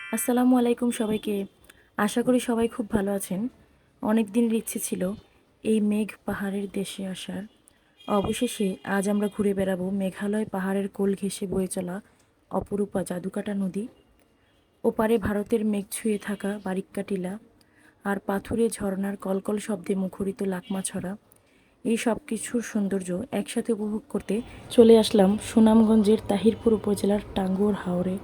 আসসালামু আলাইকুম সবাইকে। আশা করি সবাই খুব ভালো আছেন। অনেক দিনের ইচ্ছে ছিল এই মেঘ পাহাড়ের দেশে আসার। অবশেষে আজ আমরা ঘুরে বেড়াবো মেঘালয় পাহাড়ের কোল ঘেঁষে বয়ে চলা অপরূপা জাদুকাটা নদী। ওপারে ভারতের মেঘ ছুঁয়ে থাকা বারিক্কা টিলা আর পাথুরে ঝর্ণার কলকল শব্দে মুখরিত লাকমাছড়া। এই সব কিছুর সৌন্দর্য একসাথে উপভোগ করতে চলে আসলাম সুনামগঞ্জের তাহিরপুর উপজেলার টাঙ্গুয়ার হাওরে।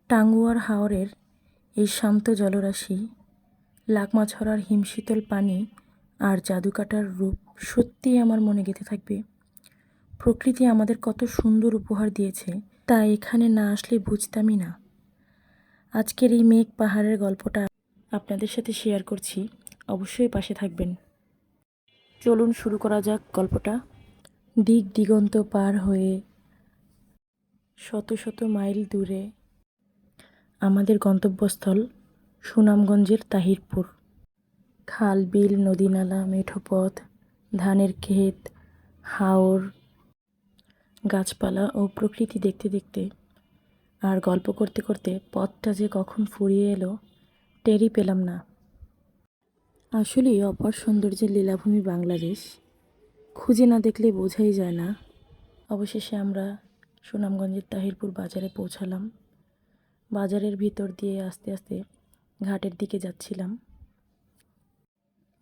টাঙ্গুয়ার হাওরের এই শান্ত জলরাশি, লাকমাছড়ার হিমশীতল পানি আর জাদুকাটার রূপ সত্যিই আমার মনে গেঁথে থাকবে। প্রকৃতি আমাদের কত সুন্দর উপহার দিয়েছে, তা এখানে না আসলে বুঝতামই না। আজকের এই মেঘ পাহাড়ের গল্পটা আপনাদের সাথে শেয়ার করছি, অবশ্যই পাশে থাকবেন। চলুন শুরু করা যাক গল্পটা। দিক দিগন্ত পার হয়ে শত শত মাইল দূরে আমাদের গন্তব্যস্থল সুনামগঞ্জের তাহিরপুর। খাল বিল নদী নালা মেঠো পথ, ধানের ক্ষেত, হাওর, গাছপালা ও প্রকৃতি দেখতে দেখতে আর গল্প করতে করতে পথটা যে কখন ফুরিয়ে এলো টেরই পেলাম না। আসলেই অপার সৌন্দর্যের লীলাভূমি বাংলাদেশ, খুঁজে না দেখলে বোঝাই যায় না। অবশেষে আমরা সুনামগঞ্জের তাহিরপুর বাজারে পৌঁছালাম। বাজারের ভিতর দিয়ে আস্তে আস্তে ঘাটের দিকে যাচ্ছিলাম।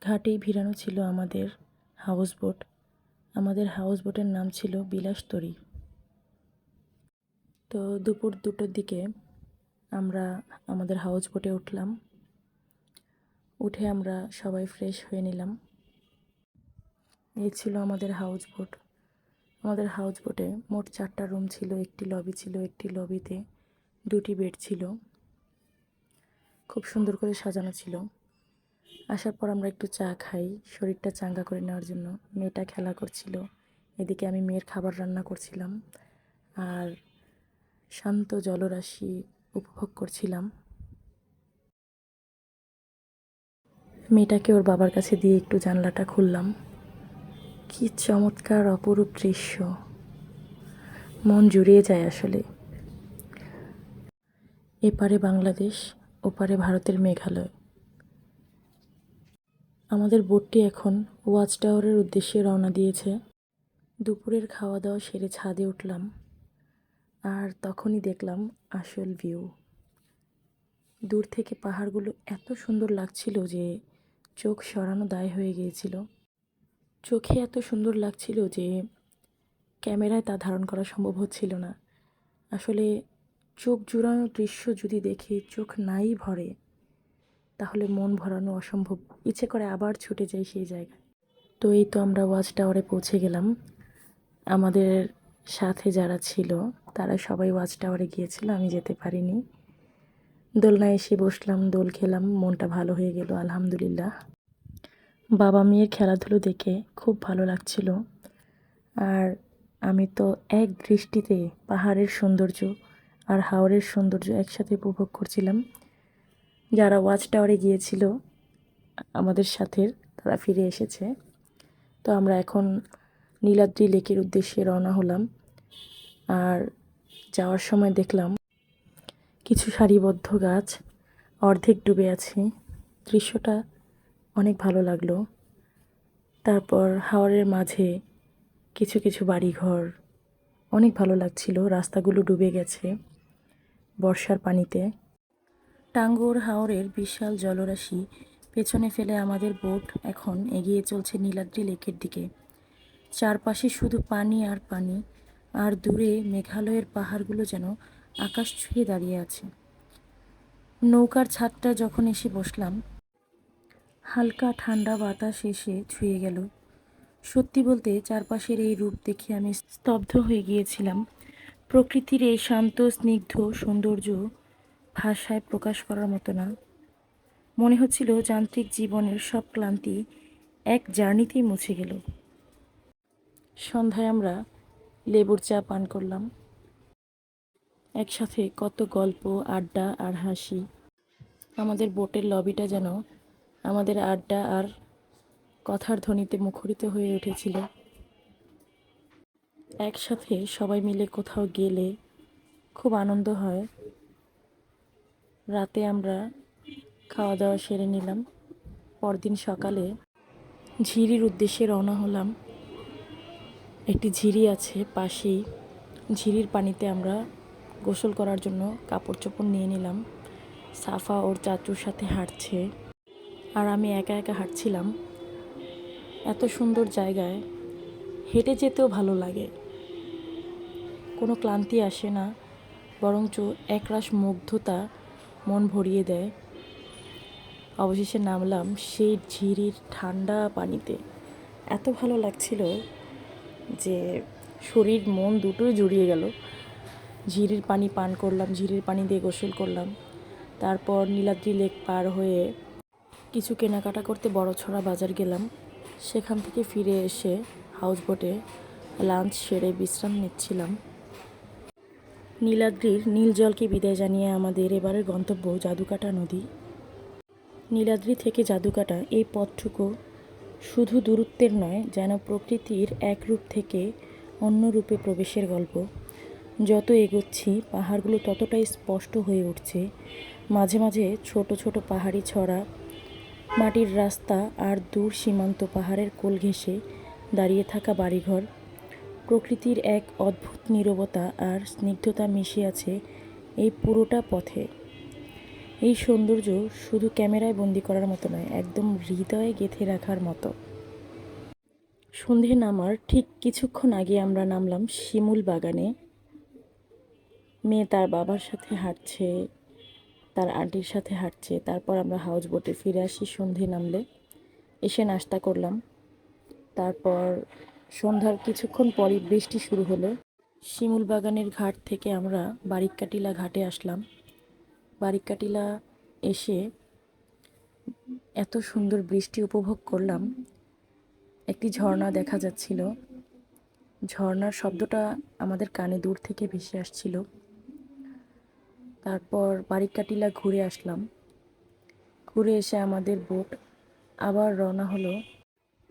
ঘাটেই ভিড়ানো ছিল আমাদের হাউস বোট। আমাদের হাউস বোটের নাম ছিল বিলাসতরী। তো দুপুর 2টোর দিকে আমরা আমাদের হাউস বোটে উঠলাম। উঠে আমরা সবাই ফ্রেশ হয়ে নিলাম। এই ছিল আমাদের হাউস বোট। আমাদের হাউস বোটে মোট 4টা রুম ছিল, একটি লবি ছিল, একটি লবিতে 2টি বেড ছিল। খুব সুন্দর করে সাজানো ছিল। আসার পর আমরা একটু চা খাই শরীরটা চাঙ্গা করে নেওয়ার জন্য। মেয়েটা খেলা করছিল, এদিকে আমি মেয়ের খাবার রান্না করছিলাম আর শান্ত জলরাশি উপভোগ করছিলাম। মেয়েটাকে ওর বাবার কাছে দিয়ে একটু জানলাটা খুললাম। কি চমৎকার অপরূপ দৃশ্য, মন জুড়িয়ে যায় আসলে। এপারে বাংলাদেশ, ওপারে ভারতের মেঘালয়। আমাদের বোটটি এখন ওয়াচ টাওয়ারের উদ্দেশ্যে রওনা দিয়েছে। দুপুরের খাওয়া দাওয়া সেরে ছাদে উঠলাম আর তখনই দেখলাম আসল ভিউ। দূর থেকে পাহাড়গুলো এত সুন্দর লাগছিল যে চোখ সরানো দায় হয়ে গিয়েছিল। চোখে এত সুন্দর লাগছিল যে ক্যামেরায় তা ধারণ করা সম্ভব হচ্ছিল না। আসলে চোখ জুড়ানো দৃশ্য যদি দেখে চোখ নাই ভরে তাহলে মন ভরানো অসম্ভব, ইচ্ছে করে আবার ছুটে যাই সেই জায়গায়। তো এই তো আমরা ওয়াচ টাওয়ারে পৌঁছে গেলাম। আমাদের সাথে যারা ছিল তারা সবাই ওয়াচ টাওয়ারে গিয়েছিল, আমি যেতে পারিনি। দোলনায় এসে বসলাম, দোল খেলাম, মনটা ভালো হয়ে গেল আলহামদুলিল্লাহ। বাবা মেয়ের খেলাধুলো দেখে খুব ভালো লাগছিল। আর আমি তো এক দৃষ্টিতে পাহাড়ের সৌন্দর্য আর হাওরের সৌন্দর্য একসাথে উপভোগ করছিলাম। যারা ওয়াচ টাওয়ারে গিয়েছিল আমাদের সাথে তারা ফিরে এসেছে। তো আমরা এখন নীলাদ্রি লেকের উদ্দেশ্যে রওনা হলাম। আর যাওয়ার সময় দেখলাম কিছু সারিবদ্ধ গাছ অর্ধেক ডুবে আছে। দৃশ্যটা অনেক ভালো লাগলো। তারপর হাওরের মাঝে কিছু কিছু বাড়িঘর, অনেক ভালো লাগছিল। রাস্তাগুলো ডুবে গেছে বর্ষার পানিতে। টাঙ্গুয়ার হাওরের বিশাল জলরাশি পেছনে ফেলে আমাদের বোট এখন এগিয়ে চলছে নীলাদ্রি লেকের দিকে। চারপাশে শুধু পানি আর পানি, আর দূরে মেঘালয়ের পাহাড়গুলো যেন আকাশ ছুঁয়ে দাঁড়িয়ে আছে। নৌকার ছাদটা যখন এসে বসলাম, হালকা ঠান্ডা বাতাস এসে ছুঁয়ে গেল। সত্যি বলতে চারপাশের এই রূপ দেখে আমি স্তব্ধ হয়ে গিয়েছিলাম। প্রকৃতির এই শান্ত স্নিগ্ধ সৌন্দর্য ভাষায় প্রকাশ করার মতো না। মনে হচ্ছিল যান্ত্রিক জীবনের সব ক্লান্তি এক জার্নিতেই মুছে গেল। সন্ধ্যায় আমরা লেবুর চা পান করলাম। একসাথে কত গল্প, আড্ডা আর হাসি। আমাদের বোটের লবিটা যেন আমাদের আড্ডা আর কথার ধ্বনিতে মুখরিত হয়ে উঠেছিল। একসাথে সবাই মিলে কোথাও গেলে খুব আনন্দ হয়। রাতে আমরা খাওয়া দাওয়া সেরে নিলাম। পরদিন সকালে ঝিরির উদ্দেশ্যে রওনা হলাম। একটি ঝিরি আছে পাশেই। ঝিরির পানিতে আমরা গোসল করার জন্য কাপড় চোপড় নিয়ে নিলাম। সাফা ওর চাচুর সাথে হাঁটছে আর আমি একা একা হাঁটছিলাম। এত সুন্দর জায়গায় হেঁটে যেতেও ভালো লাগে, কোনো ক্লান্তি আসে না, বরঞ্চ একরাশ মুগ্ধতা মন ভরিয়ে দেয়। অবশেষে নামলাম সেই ঝিরির ঠান্ডা পানিতে। এত ভালো লাগছিল যে শরীর মন দুটোই জুড়িয়ে গেল। ঝিরির পানি পান করলাম, ঝিরির পানি দিয়ে গোসল করলাম। তারপর নীলাদ্রি লেক পার হয়ে কিছু কেনাকাটা করতে বড়ছড়া বাজার গেলাম। সেখান থেকে ফিরে এসে হাউসবোটে লাঞ্চ সেরে বিশ্রাম নিচ্ছিলাম। নীলাদ্রির নীল জলকে বিদায় জানিয়ে আমাদের এবারের গন্তব্য জাদুকাটা নদী। নীলাদ্রি থেকে জাদুকাটা এই পথটুকু শুধু দূরত্বের নয়, যেন প্রকৃতির এক রূপ থেকে অন্য রূপে প্রবেশের গল্প। যত এগোচ্ছি পাহাড়গুলো ততটাই স্পষ্ট হয়ে উঠছে। মাঝে মাঝে ছোট ছোট পাহাড়ি ছড়া, মাটির রাস্তা আর দূর সীমান্ত পাহাড়ের কোল ঘেঁষে দাঁড়িয়ে থাকা বাড়িঘর। প্রকৃতির এক অদ্ভুত নীরবতা আর স্নিগ্ধতা মিশে আছে এই পুরোটা পথে। এই সৌন্দর্য শুধু ক্যামেরায় বন্দি করার মতো নয়, একদম হৃদয়ে গেঁথে রাখার মতো। সন্ধে নামার ঠিক কিছুক্ষণ আগে আমরা নামলাম শিমুল বাগানে। মেয়ে তার বাবার সাথে হাঁটছে, তার আন্টির সাথে হাঁটছে। তারপর আমরা হাউস বোটে ফিরে আসি সন্ধে নামলে। এসে নাস্তা করলাম। তারপর সন্ধ্যার কিছুক্ষণ পরই বৃষ্টি শুরু হলো। শিমুল বাগানের ঘাট থেকে আমরা বারিককাটিলা ঘাটে আসলাম। বারিককাটিলা এসে এত সুন্দর বৃষ্টি উপভোগ করলাম। একটি ঝর্ণা দেখা যাচ্ছিল। ঝর্ণার শব্দটা আমাদের কানে দূর থেকে ভেসে আসছিল। তারপর বারিককাটিলা ঘুরে আসলাম। ঘুরে এসে আমাদের বোট আবার রওনা হলো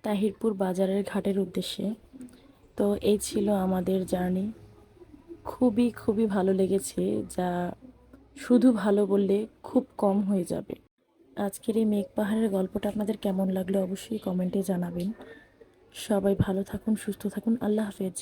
তাহিরপুর বাজারের ঘাটের উদ্দেশ্যে। তো এই ছিল আমাদের জার্নি। খুবই খুবই ভালো লেগেছে, যা শুধু ভালো বললে খুব কম হয়ে যাবে। আজকের এই মেঘ পাহাড়ের গল্পটা আপনাদের কেমন লাগলো অবশ্যই কমেন্টে জানাবেন। সবাই ভালো থাকুন, সুস্থ থাকুন। আল্লাহ হাফেজ।